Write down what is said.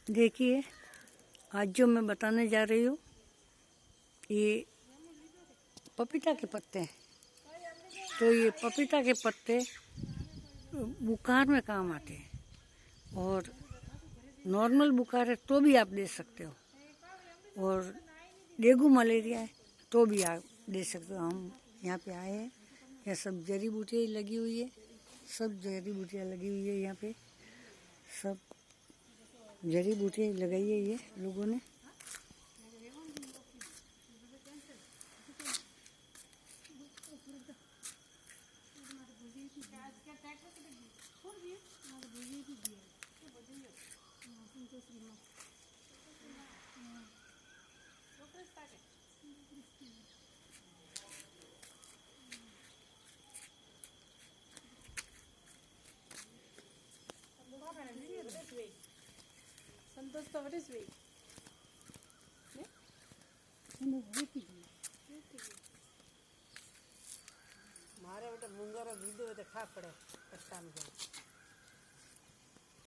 देखिए, आज जो मैं बताने जा रही हूँ ये पपीता के पत्ते हैं। तो ये पपीता के पत्ते बुखार में काम आते हैं और नॉर्मल बुखार है तो भी आप दे सकते हो, और डेंगू मलेरिया है तो भी आप दे सकते हो। हम यहाँ पे आए हैं, यहाँ सब जड़ी बूटियाँ लगी हुई है, सब जड़ी बूटियाँ लगी हुई है। यहाँ पे सब जड़ी बूटियाँ लगाई है ये लोगों ने। Santosh, what is weight? मारे बेटा मुंगरो दीदो तो खा पड़े पत्ता में।